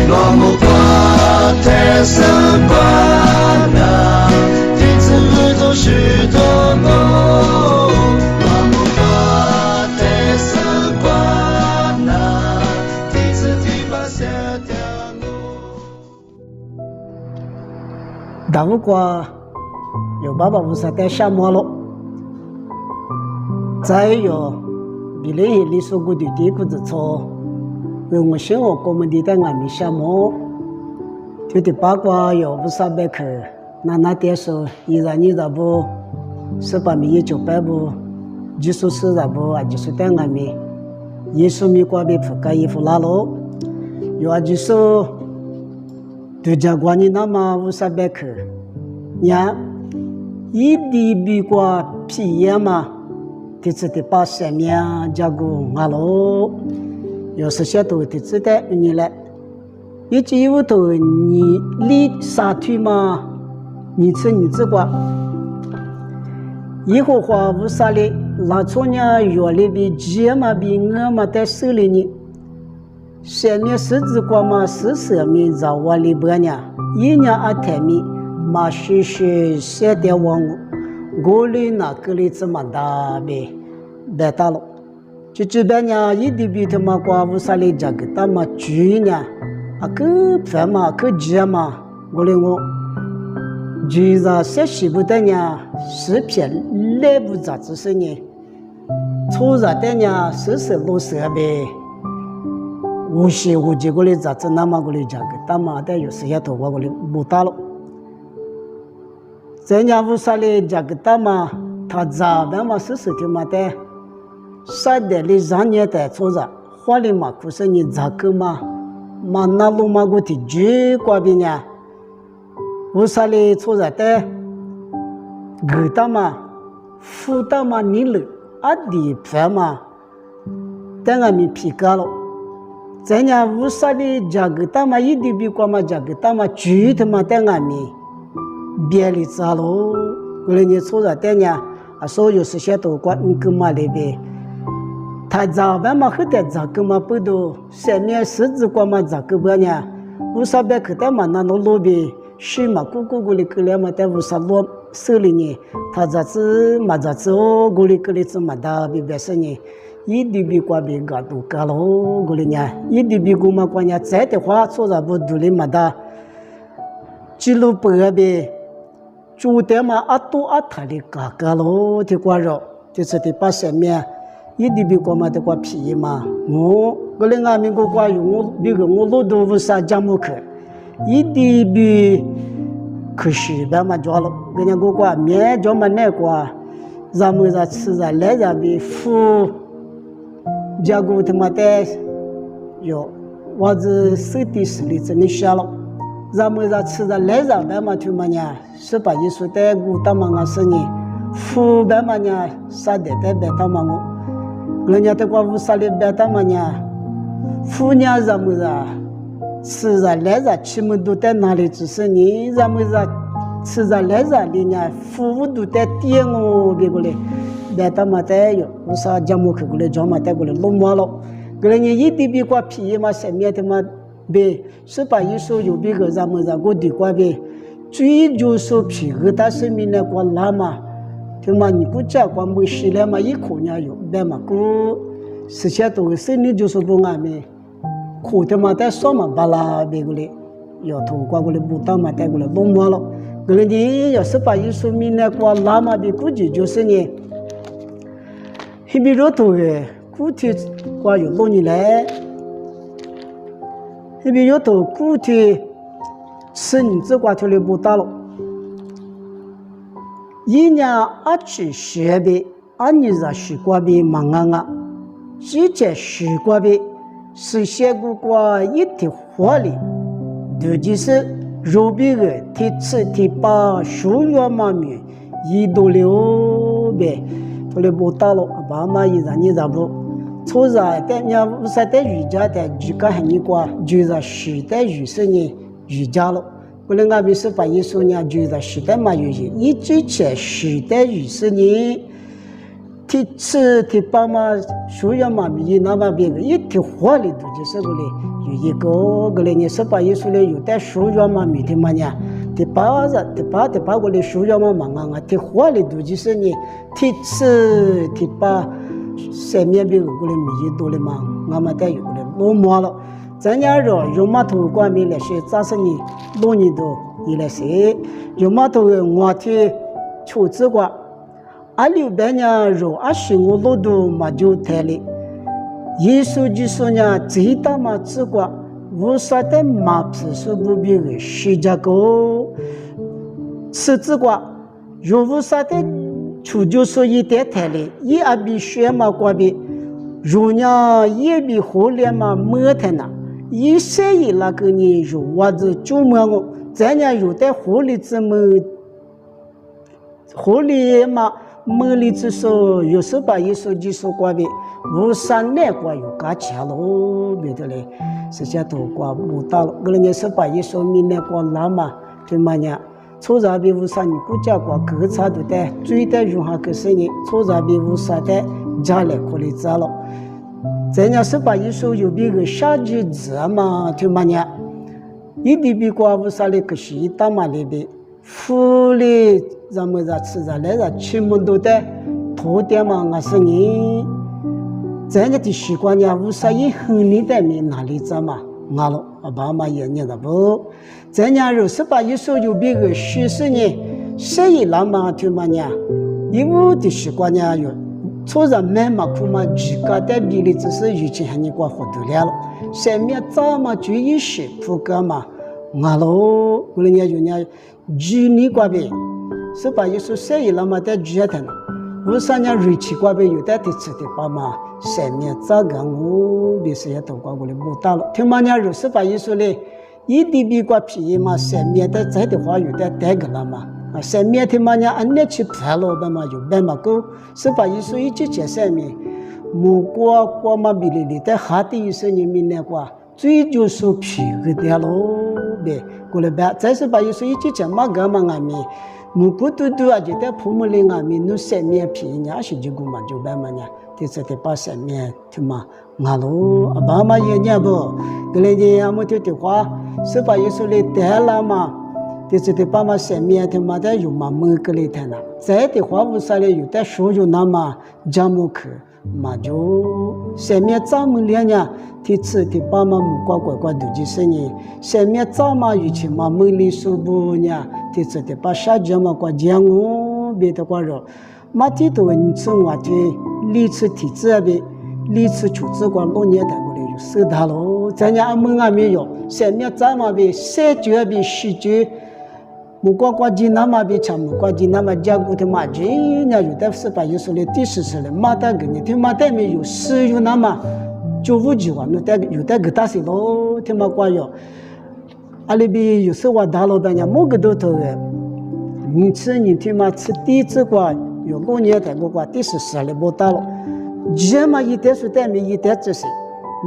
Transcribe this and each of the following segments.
罗木瓜太生瓜那，弟子日中许多梦。罗木瓜太生瓜那，弟子提拔下条路。大乌瓜有爸爸无啥带下马了，再有比例里说过的地股子错。我生活过门的在外面下毛，就的八卦有不少百口，那点说120不，18米1900不，技术40不啊，技术在外面，耶稣米瓜被覆盖衣服拉喽，有啊技术，对家关你那么50百口，呀，一地比瓜皮耶嘛，这次的把生命加固阿喽。有时些都的知道你来，一直有头你立沙土嘛，你吃你这个，一会花无啥哩，拉错呢药里比鸡嘛比鹅嘛在手里呢，下面十字瓜嘛是上面在我里边呢，一年阿台面嘛是写点网我里那个里怎么大呗，别大了。就这边呢，一地比他妈瓜无啥哩，这个他妈猪呢，啊个饭嘛，个鸡嘛，我嘞我，猪在些西部的呢，食品内部杂志是呢，初热的呢，是落色呗，无锡无几个嘞杂志那么个嘞这个，他妈的有时也头我个嘞不大了，这呢无啥哩，这个他妈他咋办嘛，是他妈的。啥的哩让你在做着，花里嘛可是你咋个嘛，嘛那路嘛个的猪瓜边呢，为啥哩做着的？狗大嘛，富大嘛你了，阿弟饭嘛，等俺们皮干了，这样为啥哩这个大嘛一地比瓜嘛这个大嘛猪他嘛等俺们别哩咋喽？过来你做着的呢，啊所有事情都管你干嘛哩呗？他早班嘛后头早个嘛不多，上面十字瓜嘛早个不呢，50百口袋嘛那弄路边，水嘛咕咕咕哩个了嘛在50路手里呢，他这次嘛这次哦，咕哩咕哩子嘛大比别是呢，一地比瓜比嘎都嘎喽，咕哩呢，一地比瓜嘛瓜呢，再的话做着不都哩嘛大，记录不呗，主的嘛阿多阿他哩嘎嘎喽，的瓜肉，就是的把上面。一地比瓜嘛的瓜皮嘛，我另外面个瓜有我比个我路都无啥讲不去，一地比可惜的嘛着了，人家个瓜面着嘛那瓜，咱们在吃在来着比富，家个他妈的有，我这手底实力真的下了，咱们在吃在来着的嘛他妈呢，18亿岁的我他妈个是呢，富的嘛呢啥的别他妈我。人家的瓜无啥哩别的嘛呢，富娘咱们啊，吃着来着，起码都在哪里只是你咱们啊，吃着来着里呢，服务都在点哦，别个嘞，别的嘛的有，无啥讲么去个嘞，讲嘛的个嘞，弄嘛了，个人家一地比瓜皮嘛，上面的嘛呗，18亿岁有别个咱们啊，我的瓜呗，最就是皮个但是面那瓜拉嘛。就嘛，你不讲光没事了嘛，一口呢有，别嘛个事情都是你就是不安没，苦的嘛在说嘛巴拉别个嘞，要头瓜个嘞不当嘛带个嘞弄嘛了，个人的要18亿岁面那瓜拉嘛的估计就是呢，那边热头的，估计瓜有弄你来，那边热头估计吃你这瓜头嘞不大了。一年阿去学呗，阿你在学过呗，忙啊，之前学过呗，是学过过一天活哩，尤其是肉饼个，提吃提把手药嘛面，一多了呗，后来不打了，爸妈一让你让不，错在但你不是在瑜伽的，瑜伽很你过，就是学的瑜是呢瑜伽了。不然俺们18亿岁呢，就是时代嘛有些，一之前时代于是呢，提吃提把嘛，所有嘛米那么别个一提活里头就是个嘞，一个个嘞，你18一岁嘞有带手脚嘛，每天嘛呢，第八个嘞手脚嘛忙啊，第花嘞都就是呢，第次第八三面边个嘞米多嘞嘛，我们带有个嘞落寞了，咱家说有码头关门来些，咋是呢？落年多一来些，有码头我天出资过，阿六百年肉阿是我落都嘛就抬嘞。耶稣就说呢，最大嘛之过，无啥的马皮是不比个十家个，此之过，若无啥的出就说一点台嘞，一阿比学嘛过比，如呢也比后来嘛没台呢，一些一那个呢如我子就么我，咱家有的后里子么，后里嘛。梦里之说，有时把耶稣就说过的，无山难过有嘎强喽，别的嘞，实际都过不到了。个人是把耶稣明年过那嘛，对嘛呢？初查比无山你国家过各差都得，最得用下个是呢，初查比无山的家来可里走了。咱家是把耶稣有别个下句子嘛，对嘛呢？一点比过无山的个是一大嘛里边。富里咱们在吃着来着，全部都在头点嘛，我是你，咱家的习惯呢，无啥也很你的面哪里走嘛，我了，爸妈也念的不，咱家若是把一手有别个学生呢，谁也那么对嘛呢？因为我的习惯呢，有做人慢嘛苦嘛，自家的比例只是以前还你过活得了，上面早嘛就一些不个嘛，我了，我人家就呢。居你过边，是把一说谁那么的居的呢？我三年瑞奇过边有的的吃的爸妈，上面咋个我别是也都过过来不大了。听嘛呢，若是把一说嘞，一点比过便宜嘛，上面的在的话有的带个了嘛。啊，上面听嘛呢，俺那去拍了办嘛，有办嘛够，是把一说一直在上面，木过嘛比哩哩的下的一些人民那个最就是便宜的喽。过来吧，再是把有时一直讲嘛个嘛俺们，木古嘟嘟啊，就在父母里俺们弄三面皮，人家是就过嘛就办嘛呢，这次得把三面听嘛，俺喽，爸妈也念不，个来呢俺们的话，是把有时来带了嘛，这次得把嘛三面听嘛的有嘛么个来谈了，再的话无啥嘞，有的说有那么讲么去。嘛就上面咱们两年，第次第八嘛木乖都就是呢，上面咱嘛以前嘛没里说不呢，第次第八下节嘛过讲我别的过着，嘛第多你从我的历次体制那边，历次处置过6年的过来有收到喽，咱家俺们还没有，上面咱嘛边3九那边10九。木瓜鸡那么比长，木瓜鸡那么加固的嘛，人家有的是把有时候第10次了，马达给你听马达没有石油那么95几万，有的给大些咯，听嘛瓜哟，阿里边有时我大老板娘某个都头的，你听嘛吃第一次瓜有6年的我瓜第10次了不大了，这嘛一代数代没一代这些，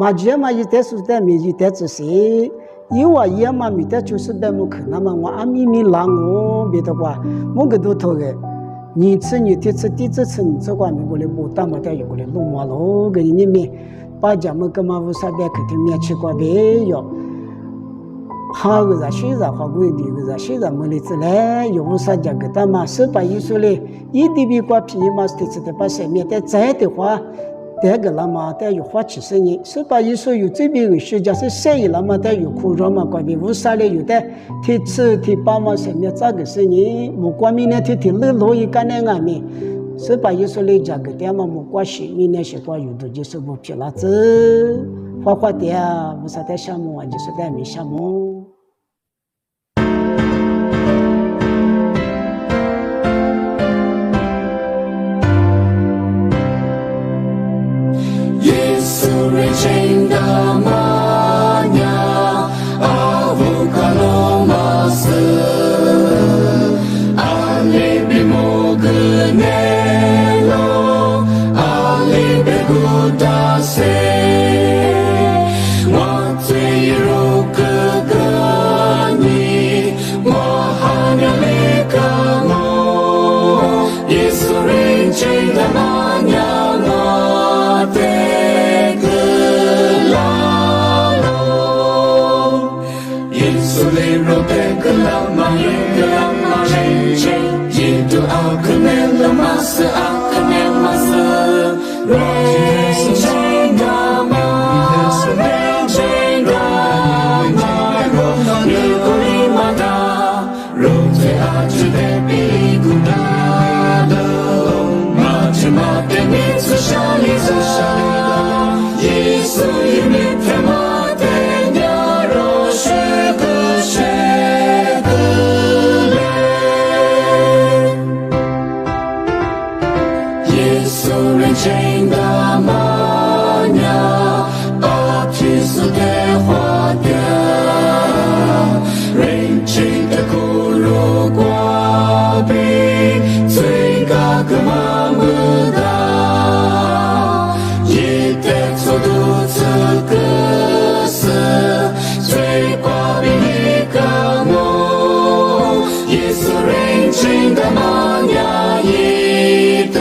嘛这嘛一代数代没一代这些。因为也嘛没得就是在木可那么我阿咪咪拉我别的话，我个都头个，你吃你第次你这个咪过来不大嘛的有过来弄嘛咯，个你们把家么个嘛无啥别肯定面吃过别哟，好个啥现在好过的个啥现在没里子来，有无啥家个的嘛18一岁嘞，一点比过便宜嘛，这次的把上面的再的话。带个了嘛，带有花70年，18一岁有这边有学家是3亿了嘛，带有苦肉嘛，关边无啥嘞，有的第7第8嘛，上面咋个是呢？木瓜明年第6一干那俺们，18一岁嘞价格点嘛，木瓜是明年是瓜有的就是不便了子，花的啊，无啥的项目啊，就是带没项目。Recenda magna avukalomas alibimognelo alibegutase watse irokuga 耶稣里若得个拉玛耶个拉玛人间，耶都阿克内拉玛斯阿克内玛斯，人间拉玛，人间拉玛，若耶古里玛达，若最阿只得比古达的，玛只玛得米兹沙利兹沙利的，耶稣与米特玛。真的玛雅，把提斯的花掉，人真的咕噜瓜比，最高个玛木达，也得做独自个死，最瓜比你个梦，耶稣人真的玛雅也得。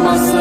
Mas,